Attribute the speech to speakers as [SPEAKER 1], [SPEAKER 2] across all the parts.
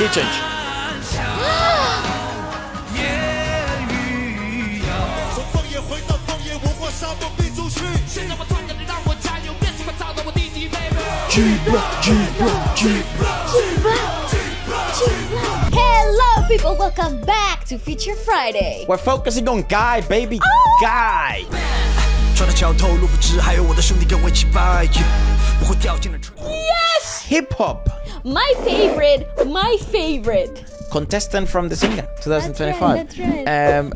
[SPEAKER 1] Key change.
[SPEAKER 2] Hello, people. Welcome back to Feature Friday.
[SPEAKER 1] We're focusing on Gai, baby. Gai.
[SPEAKER 2] Yes!
[SPEAKER 1] Hip hop.
[SPEAKER 2] My favorite.
[SPEAKER 1] Contestant from The Singer 2025.
[SPEAKER 2] That's right.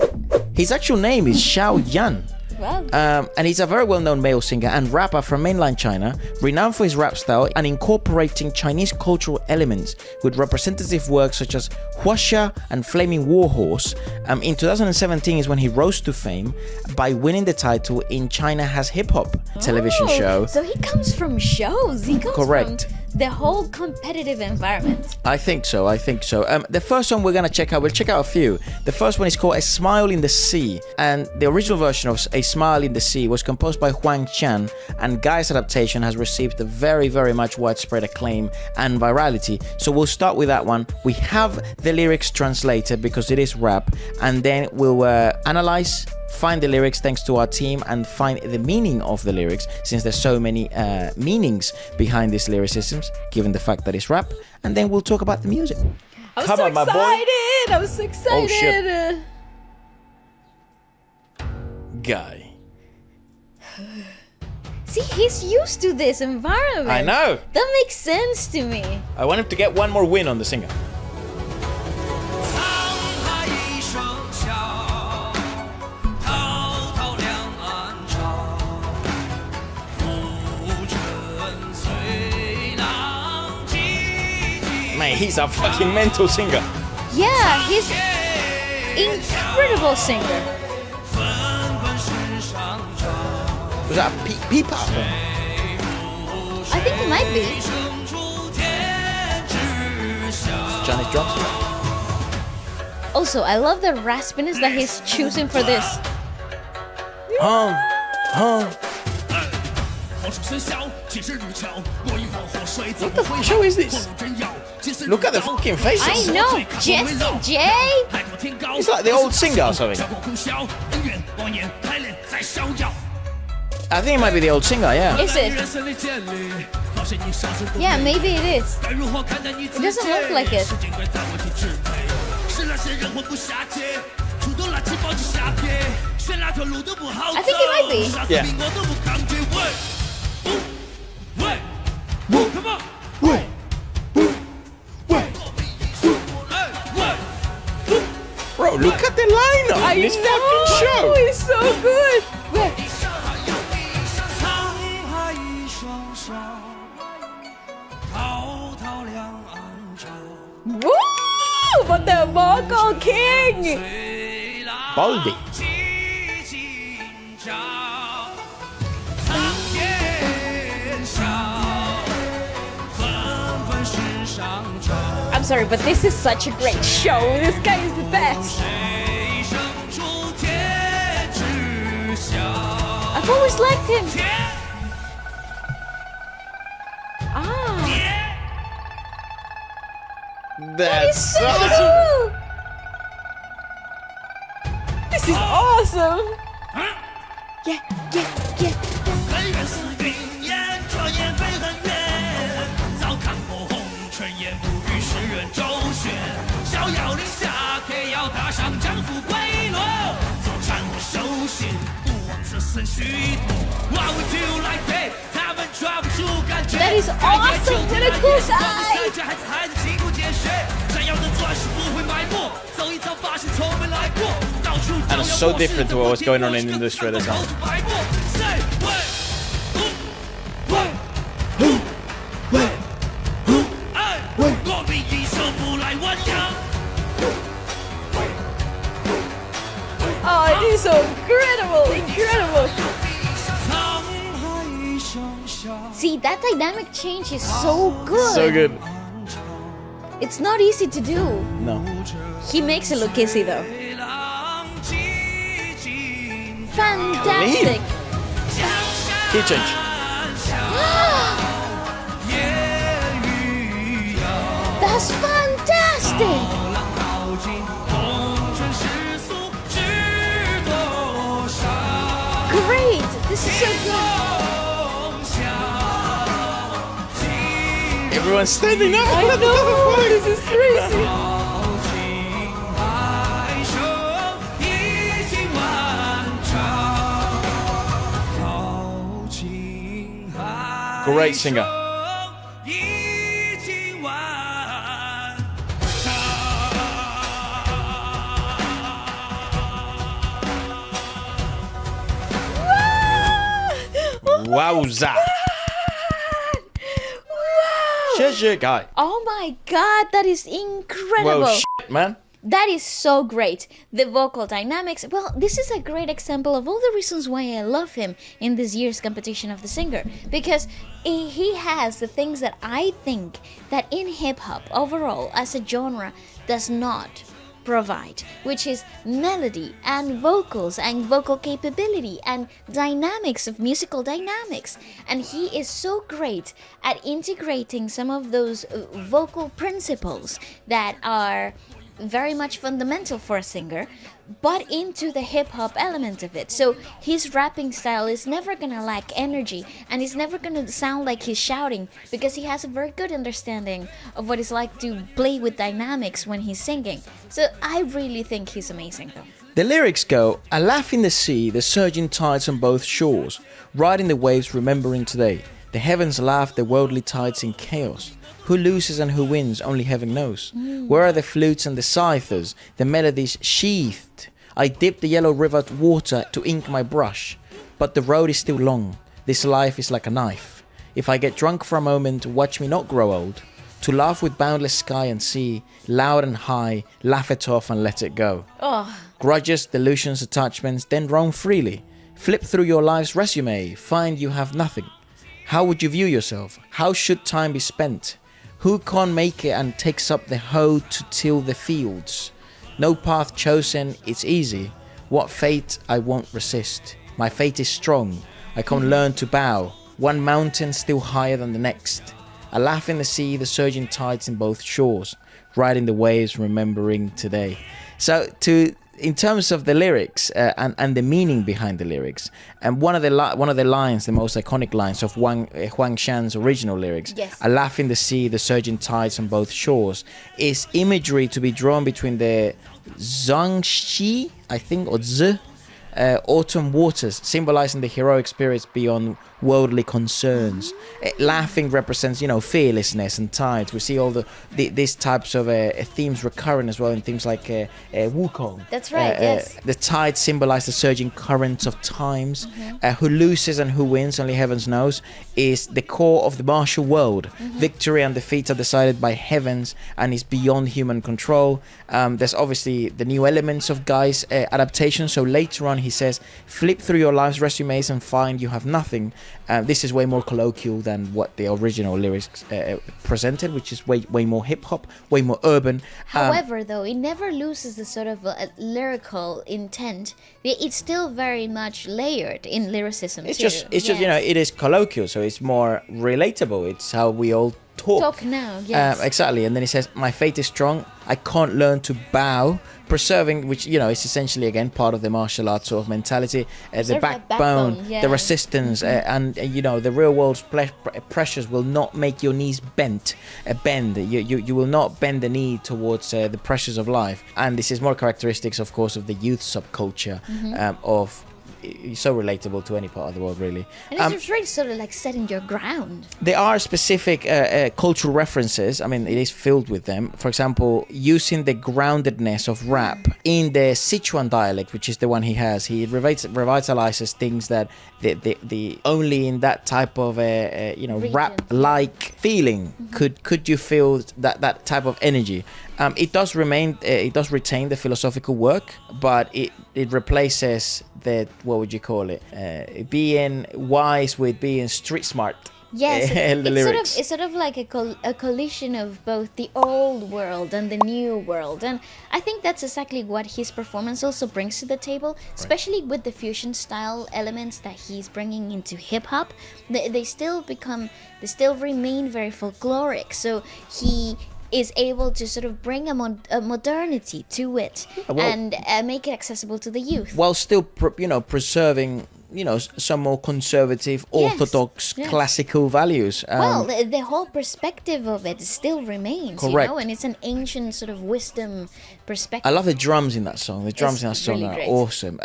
[SPEAKER 1] His actual name is Xiao Yan.
[SPEAKER 2] Wow.
[SPEAKER 1] And he's a very well-known male singer and rapper from mainland China, renowned for his rap style and incorporating Chinese cultural elements with representative works such as Huaxia and Flaming Warhorse. In 2017 is when he rose to fame by winning the title in China Has Hip Hop television show.
[SPEAKER 2] So he comes from shows. He comes
[SPEAKER 1] Correct.
[SPEAKER 2] from the whole competitive environment.
[SPEAKER 1] I think so. The first one we're gonna check out, we'll check out a few. The first one is called A Smile in the Sea, and the original version of A Smile in the Sea was composed by Huang Qian, and Gai's adaptation has received a very, very much widespread acclaim and virality. So we'll start with that one. We have the lyrics translated because it is rap, and then we'll analyze, find the lyrics thanks to our team, and find the meaning of the lyrics, since there's so many meanings behind these lyricisms, given the fact that it's rap. And then we'll talk about the music.
[SPEAKER 2] I'm so excited.
[SPEAKER 1] Oh, shit. Gai.
[SPEAKER 2] See, he's used to this environment.
[SPEAKER 1] I know.
[SPEAKER 2] That makes sense to me.
[SPEAKER 1] I want him to get one more win on The Singer. Man, he's a fucking mental singer.
[SPEAKER 2] Yeah, he's incredible singer.
[SPEAKER 1] Was that a P-pop?
[SPEAKER 2] I think it might be.
[SPEAKER 1] Johnny's drums.
[SPEAKER 2] Also, I love the raspiness that he's choosing for this.
[SPEAKER 1] What the fuck show is this? Look at the fucking faces.
[SPEAKER 2] I know, Jessie J.
[SPEAKER 1] It's like the old singer or something. I think it might be the old singer, yeah.
[SPEAKER 2] Is it? Yeah, maybe it is. It doesn't look like it. I think it might be.
[SPEAKER 1] Yeah. Bro, look at the lineup in this fucking show.
[SPEAKER 2] It's so good. Woo! But the vocal king.
[SPEAKER 1] Baldy.
[SPEAKER 2] I'm sorry, but this is such a great show. This guy is the best. I've always liked him.
[SPEAKER 1] That's
[SPEAKER 2] So cool. This is awesome. Yeah.
[SPEAKER 3] 这剩许多。What would you like that？ 他们抓不住感觉。
[SPEAKER 2] That is awesome! What a cool guy!
[SPEAKER 3] 这孩子还在勤苦俭学，闪耀的钻石不会埋没，走一遭发现从没来过，到处都有
[SPEAKER 1] And it's so different to what was going on in the industry at the time.
[SPEAKER 3] Say what？ 我比一手不来弯腰。
[SPEAKER 2] Oh, it is so incredible! See, that dynamic change is so good.
[SPEAKER 1] So good.
[SPEAKER 2] It's not easy to do.
[SPEAKER 1] No.
[SPEAKER 2] He makes it look easy though. Fantastic.
[SPEAKER 1] Key change.
[SPEAKER 2] That's fantastic. This is so good.
[SPEAKER 1] Everyone's standing up.
[SPEAKER 2] I know. This is crazy.
[SPEAKER 3] 海声已经完场，豪情海
[SPEAKER 1] Great singer.
[SPEAKER 3] 已经完场。
[SPEAKER 1] Wowza. Guy.
[SPEAKER 2] Oh my god, that is incredible.
[SPEAKER 1] Well, shit, man.
[SPEAKER 2] That is so great. The vocal dynamics. Well, this is a great example of all the reasons why I love him in this year's competition of the singer. Because he has the things that I think that in hip-hop overall as a genre does not provide, which is melody and vocals and vocal capability and dynamics of musical dynamics. And he is so great at integrating some of those vocal principles that are very much fundamental for a singer, but into the hip-hop element of it. So his rapping style is never gonna lack energy, and he's never gonna sound like he's shouting, because he has a very good understanding of what it's like to play with dynamics when he's singing. So I really think he's amazing though.
[SPEAKER 1] The lyrics go, "A laugh in the sea, the surging tides on both shores, riding the waves, remembering today. The heavens laugh, the worldly tides in chaos. Who loses and who wins, only heaven knows. Where are the flutes and the scythers, the melodies sheathed? I dip the yellow river water to ink my brush, but the road is still long. This life is like a knife. If I get drunk for a moment, watch me not grow old. To laugh with boundless sky and sea, loud and high, laugh it off and let it go.
[SPEAKER 2] Oh,
[SPEAKER 1] Grudges, delusions, attachments, then roam freely. Flip through your life's resume, find you have nothing. How would you view yourself? How should time be spent? Who can't make it and takes up the hoe to till the fields? No path chosen, it's easy. What fate I won't resist. My fate is strong, I can't learn to bow. One mountain still higher than the next. A laugh in the sea, the surging tides in both shores. Riding the waves, remembering today." So in terms of the lyrics and the meaning behind the lyrics, and one of the lines, the most iconic lines of Huang Shan's original lyrics,
[SPEAKER 2] Yes.
[SPEAKER 1] "A laugh in the sea, the surging tides on both shores," is imagery to be drawn between the Zhangxi, I think, or Z, autumn waters, symbolizing the heroic spirits beyond worldly concerns. Laughing represents, fearlessness and tides. We see all these types of themes recurring as well in themes like Wukong.
[SPEAKER 2] That's right, yes.
[SPEAKER 1] The tides symbolize the surging currents of times. Who loses and who wins, only heavens knows, is the core of the martial world. Victory and defeat are decided by heavens and is beyond human control. There's obviously the new elements of Guy's adaptation. So later on he says, "Flip through your life's resumes and find you have nothing." This is way more colloquial than what the original lyrics presented, which is way more hip-hop, way more urban.
[SPEAKER 2] However, though, it never loses the sort of lyrical intent. It's still very much layered in lyricism.
[SPEAKER 1] It's
[SPEAKER 2] too.
[SPEAKER 1] just
[SPEAKER 2] Yes.
[SPEAKER 1] it is colloquial, so it's more relatable. It's how we all talk
[SPEAKER 2] now, yes.
[SPEAKER 1] Exactly. And then he says, "My fate is strong, I can't learn to bow," preserving, which is essentially again part of the martial arts sort of mentality, the
[SPEAKER 2] Sort of like
[SPEAKER 1] backbone,
[SPEAKER 2] yeah.
[SPEAKER 1] the resistance, and the real world's pressures will not make your knees bend. You will not bend the knee towards the pressures of life. And this is more characteristics, of course, of the youth subculture of. So relatable to any part of the world, really.
[SPEAKER 2] And it's really sort of like setting your ground.
[SPEAKER 1] There are specific cultural references. I mean, it is filled with them. For example, using the groundedness of rap in the Sichuan dialect, which is the one he has, he revitalizes things that the only in that type of rap-like feeling could you feel that type of energy. It does retain the philosophical work, but it replaces the, what would you call it? Being wise with being street smart.
[SPEAKER 2] Yes,
[SPEAKER 1] the lyrics.
[SPEAKER 2] It's sort of like a collision of both the old world and the new world, and I think that's exactly what his performance also brings to the table, especially with the fusion style elements that he's bringing into hip hop. They still remain very folkloric. So he is able to sort of bring a modernity to it and make it accessible to the youth.
[SPEAKER 1] While still, preserving some more conservative, orthodox,
[SPEAKER 2] yes.
[SPEAKER 1] classical values.
[SPEAKER 2] Well, the whole perspective of it still remains,
[SPEAKER 1] correct.
[SPEAKER 2] and it's an ancient sort of wisdom perspective.
[SPEAKER 1] I love the drums in that song. The drums in that song
[SPEAKER 2] really
[SPEAKER 1] are
[SPEAKER 2] great.
[SPEAKER 1] awesome.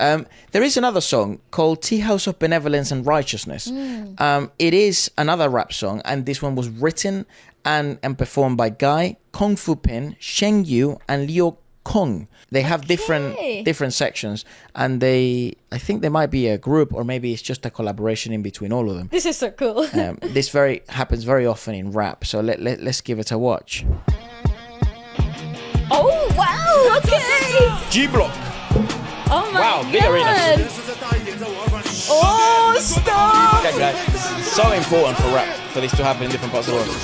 [SPEAKER 1] There is another song called Tea House of Benevolence and Righteousness. It is another rap song, and this one was written and performed by Gai, Kung Fu Pin, Sheng Yu, and Liu Kong. They have different sections, and I think they might be a group, or maybe it's just a collaboration in between all of them.
[SPEAKER 2] This is so cool.
[SPEAKER 1] This happens very often in rap, so let's give it a watch.
[SPEAKER 2] Oh, wow, okay.
[SPEAKER 1] G-Block.
[SPEAKER 2] Oh my
[SPEAKER 1] Wow, big
[SPEAKER 2] god.
[SPEAKER 1] arenas.
[SPEAKER 2] Oh, stop.
[SPEAKER 1] Okay, guys, it's so important for rap for this to happen in different parts of the world.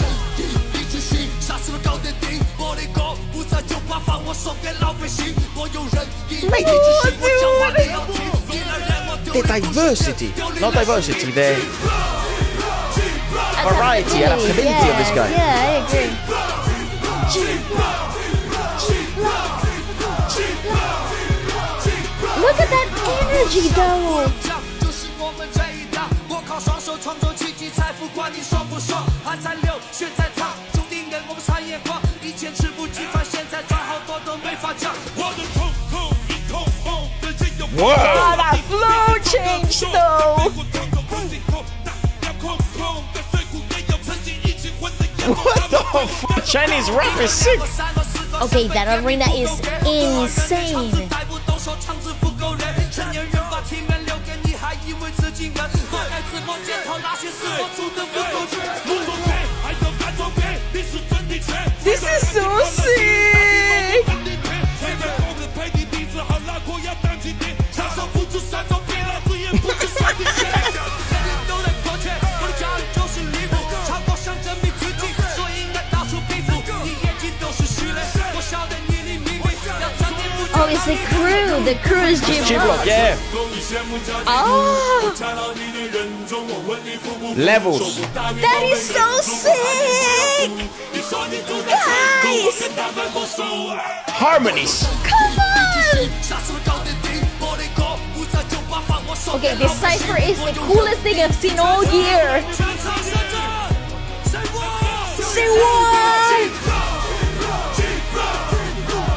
[SPEAKER 1] The diversity, not diversity, the variety, adaptability of this guy.
[SPEAKER 2] Yeah, I agree. Look at that energy, though.
[SPEAKER 1] Whoa!
[SPEAKER 2] Oh, that flow change, though.
[SPEAKER 1] What the fuck? Chinese rap is sick.
[SPEAKER 2] Okay, that arena is insane. This is so sick. Oh, it's the crew. The crew is
[SPEAKER 1] G-Block, yeah.
[SPEAKER 2] Oh,
[SPEAKER 1] Levels.
[SPEAKER 2] that is so sick. Guys,
[SPEAKER 1] Harmonies.
[SPEAKER 2] come on. Okay, this cipher is the coolest thing I've seen all year. Say what?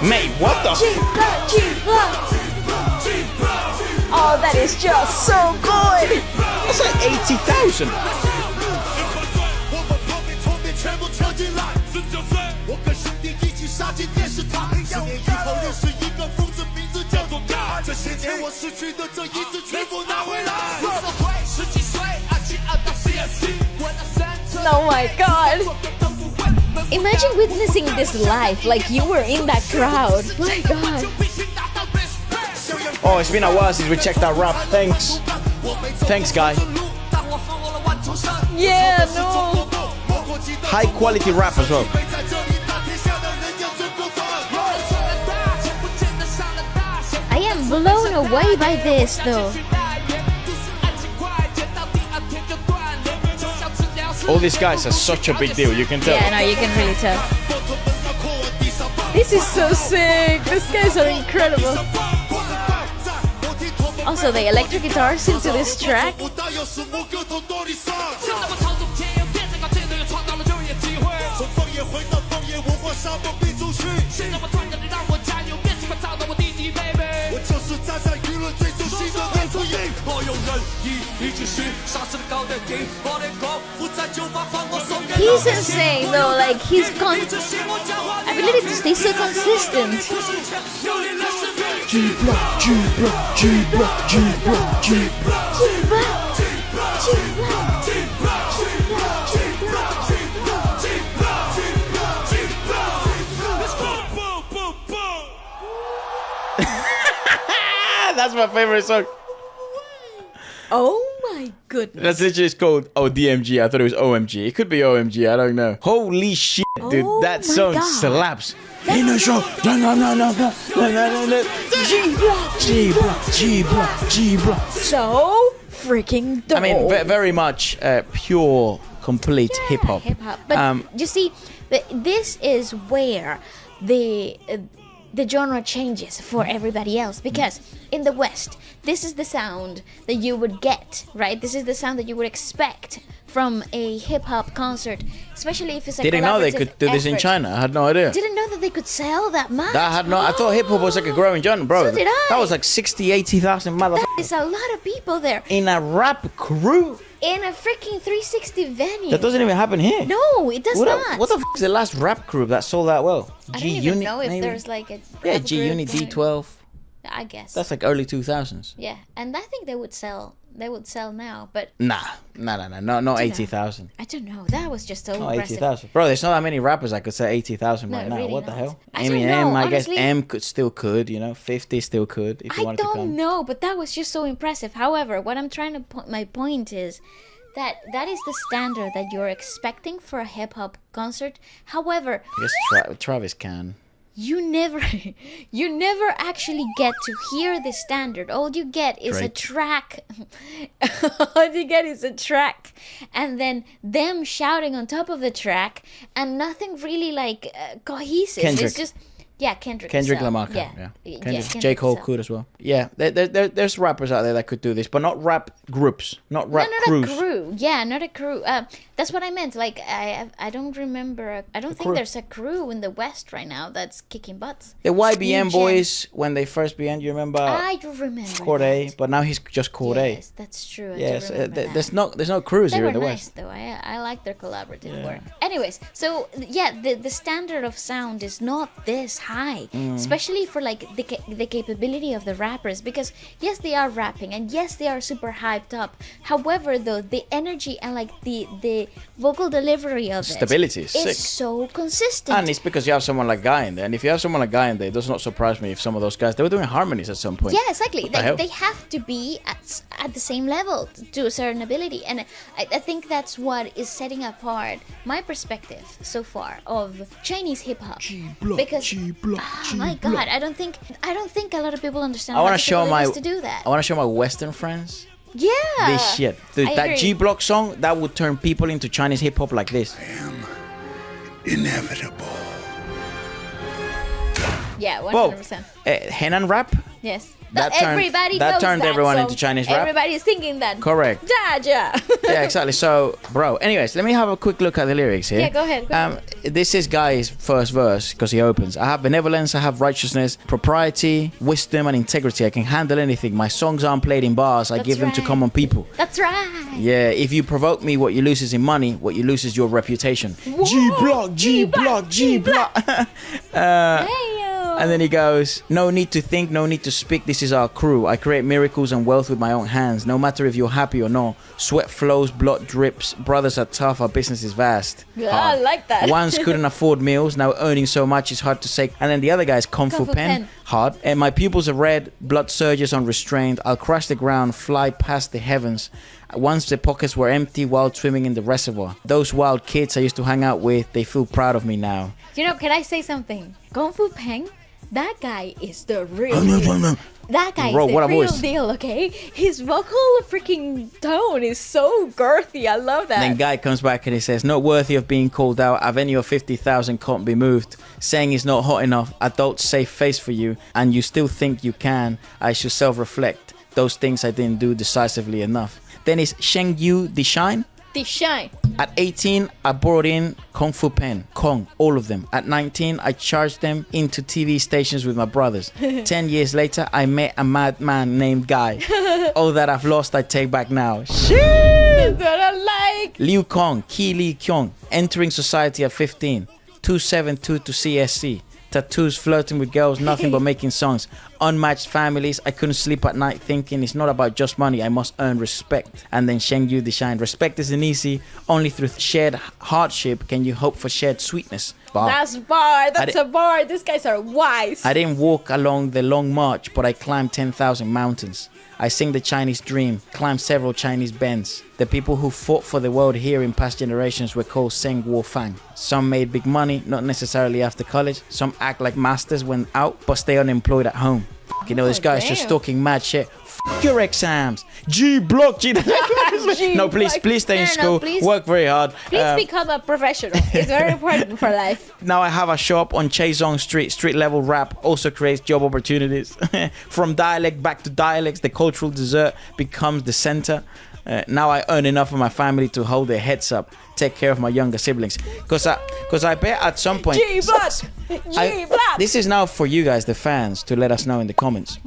[SPEAKER 1] Mate, what the f?
[SPEAKER 2] Oh, that is just so good.
[SPEAKER 1] That's like 80,000.
[SPEAKER 2] Oh my god. Imagine witnessing this live, like you were in that crowd. My god.
[SPEAKER 1] Oh, it's been a while since we checked out rap. Thanks. Thanks, guy.
[SPEAKER 2] Yeah, no.
[SPEAKER 1] High quality rap as well.
[SPEAKER 2] I am blown away by this though.
[SPEAKER 1] All these guys are such a big deal, you can tell.
[SPEAKER 2] Yeah, no, you can really tell. This is so sick. These guys are incredible. Also, the electric guitars into this track. He's insane though, like he's ability to stay so consistent.
[SPEAKER 1] G-Block, G-Block, G-Block, G-Block, G-Block. That's my favorite song.
[SPEAKER 2] Oh my goodness.
[SPEAKER 1] That's literally it's called DMG. I thought it was OMG. It could be OMG. I don't know. Holy shit, dude!
[SPEAKER 2] Oh
[SPEAKER 1] That
[SPEAKER 2] my
[SPEAKER 1] song
[SPEAKER 2] God.
[SPEAKER 1] slaps. In the show. G-Block, G-Block, G-Block, G-Block.
[SPEAKER 2] So freaking dope.
[SPEAKER 1] I mean, very much pure, complete hip hop.
[SPEAKER 2] Hip hop. But you see, this is where the the genre changes for everybody else, because in the West, this is the sound that you would get, right? This is the sound that you would expect from a hip-hop concert, especially if it's a
[SPEAKER 1] Didn't know they
[SPEAKER 2] collaborative
[SPEAKER 1] could do this in
[SPEAKER 2] effort.
[SPEAKER 1] China. I had no idea.
[SPEAKER 2] Didn't know that they could sell that much.
[SPEAKER 1] I thought hip hop was like a growing genre, bro.
[SPEAKER 2] So did I.
[SPEAKER 1] That was like 60, 80,000 motherfuckers
[SPEAKER 2] There's a lot of people there
[SPEAKER 1] in a rap crew.
[SPEAKER 2] in a freaking 360 venue.
[SPEAKER 1] That doesn't even happen here.
[SPEAKER 2] No, it does not.
[SPEAKER 1] What the f is the last rap group that sold that well?
[SPEAKER 2] I don't even know if there's like a
[SPEAKER 1] Yeah,
[SPEAKER 2] rap
[SPEAKER 1] G
[SPEAKER 2] group
[SPEAKER 1] Unit,
[SPEAKER 2] or-
[SPEAKER 1] D12.
[SPEAKER 2] I guess.
[SPEAKER 1] That's like early 2000s.
[SPEAKER 2] Yeah, and I think they would sell. They would sell now, but
[SPEAKER 1] Nah, not 80,000.
[SPEAKER 2] I don't know. That was just so
[SPEAKER 1] Not
[SPEAKER 2] impressive.
[SPEAKER 1] 80,000. Bro, there's not that many rappers I could say 80,000
[SPEAKER 2] No,
[SPEAKER 1] right now.
[SPEAKER 2] really
[SPEAKER 1] What the
[SPEAKER 2] not.
[SPEAKER 1] hell?
[SPEAKER 2] I don't
[SPEAKER 1] Eminem,
[SPEAKER 2] know,
[SPEAKER 1] I guess
[SPEAKER 2] honestly.
[SPEAKER 1] M could, you know, 50 still could if you
[SPEAKER 2] I
[SPEAKER 1] wanted to
[SPEAKER 2] don't
[SPEAKER 1] come.
[SPEAKER 2] know, but that was just so impressive. However, what I'm trying to my point is that that is the standard that you're expecting for a hip hop concert. However,
[SPEAKER 1] I guess Travis can.
[SPEAKER 2] you never actually get to hear the standard. All you get is a
[SPEAKER 1] Drake.
[SPEAKER 2] track. All you get is a track, and then them shouting on top of the track, and nothing really like cohesive.
[SPEAKER 1] Kendrick.
[SPEAKER 2] It's just Kendrick
[SPEAKER 1] Lamar
[SPEAKER 2] himself.
[SPEAKER 1] can, yeah. Kendrick.
[SPEAKER 2] Kendrick
[SPEAKER 1] J. Cole
[SPEAKER 2] himself.
[SPEAKER 1] could as well. Yeah, there's rappers out there that could do this, but not rap groups, not rap
[SPEAKER 2] Not
[SPEAKER 1] crews.
[SPEAKER 2] a crew. Yeah, not a crew. That's what I meant. Like I don't remember. I don't think
[SPEAKER 1] crew.
[SPEAKER 2] there's a crew in the West right now that's kicking butts.
[SPEAKER 1] The YBM
[SPEAKER 2] New gen.
[SPEAKER 1] boys, when they first began, you remember
[SPEAKER 2] I do remember.
[SPEAKER 1] Corday,
[SPEAKER 2] that.
[SPEAKER 1] but now he's just Corday.
[SPEAKER 2] Yes, that's true. I
[SPEAKER 1] Yes,
[SPEAKER 2] do remember that.
[SPEAKER 1] there's no crews
[SPEAKER 2] They
[SPEAKER 1] here
[SPEAKER 2] were
[SPEAKER 1] in the
[SPEAKER 2] nice
[SPEAKER 1] West.
[SPEAKER 2] though. I like their collaborative work. Anyways, so yeah, the standard of sound is not this high, especially for like the capability of the rappers, because yes, they are rapping and yes, they are super hyped up. However, though, the energy and like the vocal delivery of
[SPEAKER 1] Stability is
[SPEAKER 2] it
[SPEAKER 1] sick.
[SPEAKER 2] is so consistent.
[SPEAKER 1] And it's because you have someone like Guy in there. And if you have someone like Guy in there, it does not surprise me if some of those guys, they were doing harmonies at some point.
[SPEAKER 2] Yeah, exactly.
[SPEAKER 1] What the hell?
[SPEAKER 2] They have to be at the same level to a certain ability. And I think that's what is setting apart my perspective so far of Chinese hip hop. Because oh my god, I don't think a lot of people understand
[SPEAKER 1] I
[SPEAKER 2] how
[SPEAKER 1] want to show
[SPEAKER 2] difficult
[SPEAKER 1] my
[SPEAKER 2] it is to do that.
[SPEAKER 1] I want to show my Western friends
[SPEAKER 2] Yeah.
[SPEAKER 1] this shit. Dude,
[SPEAKER 2] I
[SPEAKER 1] that
[SPEAKER 2] agree.
[SPEAKER 1] G Block song, that would turn people into Chinese hip hop like this.
[SPEAKER 4] Inevitable.
[SPEAKER 2] Yeah, 100%.
[SPEAKER 1] Whoa. Henan rap?
[SPEAKER 2] Yes.
[SPEAKER 1] That turned-
[SPEAKER 2] Everybody
[SPEAKER 1] that
[SPEAKER 2] knows
[SPEAKER 1] turned
[SPEAKER 2] that
[SPEAKER 1] everyone
[SPEAKER 2] song.
[SPEAKER 1] into Chinese rap?
[SPEAKER 2] Everybody is singing that.
[SPEAKER 1] Correct.
[SPEAKER 2] Ja, ja.
[SPEAKER 1] Yeah, exactly. So, bro, anyways, let me have a quick look at the lyrics here.
[SPEAKER 2] Yeah, go ahead, go ahead.
[SPEAKER 1] This is Guy's first verse because he opens. I have benevolence, I have righteousness, propriety, wisdom, and integrity. I can handle anything. My songs aren't played in bars. I
[SPEAKER 2] That's
[SPEAKER 1] give them to
[SPEAKER 2] right.
[SPEAKER 1] common people.
[SPEAKER 2] That's right.
[SPEAKER 1] Yeah, if you provoke me, what you lose is in money. What you lose is your reputation.
[SPEAKER 2] Whoa.
[SPEAKER 1] G Block, G Block, G Block.
[SPEAKER 2] Hey,
[SPEAKER 1] And then he goes, no need to think, no need to speak, this is our crew. I create miracles and wealth with my own hands. No matter if you're happy or not. Sweat flows, blood drips. Brothers are tough, our business is vast.
[SPEAKER 2] Yeah, I like that.
[SPEAKER 1] Once couldn't afford meals, now earning so much it's hard to say. And then the other guy's Kung Fu Pen. Hard. And my pupils are red, blood surges unrestrained. I'll crash the ground, fly past the heavens. Once the pockets were empty while swimming in the reservoir. Those wild kids I used to hang out with, they feel proud of me now.
[SPEAKER 2] You know, can I say something? Kung Fu Peng, that guy is the real deal. That guy
[SPEAKER 1] Bro,
[SPEAKER 2] is
[SPEAKER 1] what
[SPEAKER 2] the
[SPEAKER 1] a
[SPEAKER 2] real
[SPEAKER 1] voice.
[SPEAKER 2] deal, okay? His vocal freaking tone is so girthy. I love that.
[SPEAKER 1] Then Guy comes back and he says, not worthy of being called out. Avenue of 50,000 can't be moved. Saying it's not hot enough. I don't save face for you. And you still think you can. I should self-reflect. Those things I didn't do decisively enough. Then it's Sheng Yu the Shine.
[SPEAKER 2] The shine.
[SPEAKER 1] At 18, I brought in Kung Fu Pen, Kong, all of them. At 19, I charged them into TV stations with my brothers. 10 years later, I met a madman named Guy. All that I've lost, I take back now.
[SPEAKER 2] That's what I like.
[SPEAKER 1] Liu Kong, Ki Li Kyong, entering society at 15. 272 to CSC. Tattoos, flirting with girls, nothing but making songs. Unmatched families, I couldn't sleep at night thinking it's not about just money, I must earn respect. And then Sheng Yu the Shine. Respect isn't easy, only through shared hardship can you hope for shared sweetness. Bar.
[SPEAKER 2] That's bar. That's
[SPEAKER 1] di-
[SPEAKER 2] a bar. These guys are wise.
[SPEAKER 1] I didn't walk along the long march, but I climbed 10,000 mountains. I sing the Chinese dream, climbed several Chinese bends. The people who fought for the world here in past generations were called Seng Wo Fang. Some made big money, not necessarily after college. Some act like masters when out, but stay unemployed at home. You know, this guy's just
[SPEAKER 2] damn.
[SPEAKER 1] talking mad shit. your exams. G block. G. No, please stay in school.
[SPEAKER 2] Please,
[SPEAKER 1] work very hard.
[SPEAKER 2] Please become a professional. It's very important for life.
[SPEAKER 1] Now I have a shop on Chaezong Street. Street level rap also creates job opportunities. From dialect back to dialects, the cultural dessert becomes the center. Now I earn enough for my family to hold their heads up, take care of my younger siblings. Because I bet at some point... This is now for you guys, the fans, to let us know in the comments.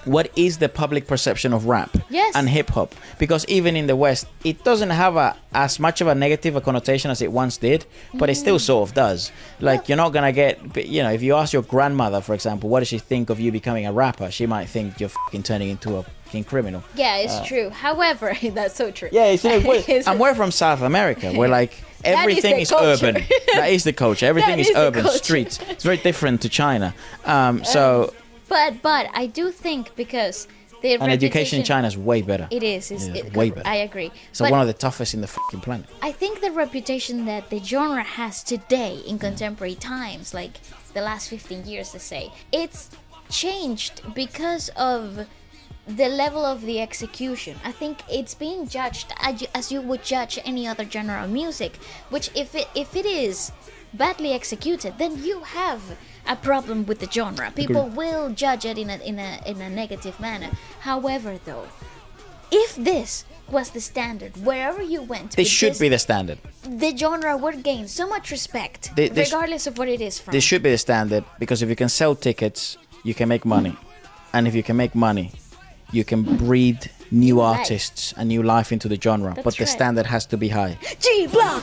[SPEAKER 1] What is the public perception of rap and hip-hop? Because even in the West, it doesn't have as much of a negative a connotation as it once did, but it still sort of does. Like, you're not going to get... You know, if you ask your grandmother, for example, what does she think of you becoming a rapper? She might think you're fucking turning into a criminal.
[SPEAKER 2] Yeah, it's true. However, that's so true.
[SPEAKER 1] Yeah, and we're from South America. We're like, everything is urban. That is the culture. Everything is urban, streets. It's very different to China.
[SPEAKER 2] But I do think because the
[SPEAKER 1] and education in China is way better.
[SPEAKER 2] It is.
[SPEAKER 1] Way better.
[SPEAKER 2] I agree.
[SPEAKER 1] So one of the toughest in the fucking planet.
[SPEAKER 2] I think the reputation that the genre has today in contemporary times, like the last 15 years, to say, it's changed because of the level of the execution. I think it's being judged as you would judge any other genre of music, which if it is badly executed, then you have a problem with the genre. People will judge it in a negative manner. However, though, if this was the standard wherever you went,
[SPEAKER 1] this should be the standard.
[SPEAKER 2] The genre would gain so much respect, regardless of what it is from.
[SPEAKER 1] This should be the standard, because if you can sell tickets, you can make money, and if you can make money, you can breed new artists and new life into the genre. But the standard has to be high.
[SPEAKER 2] G-Block!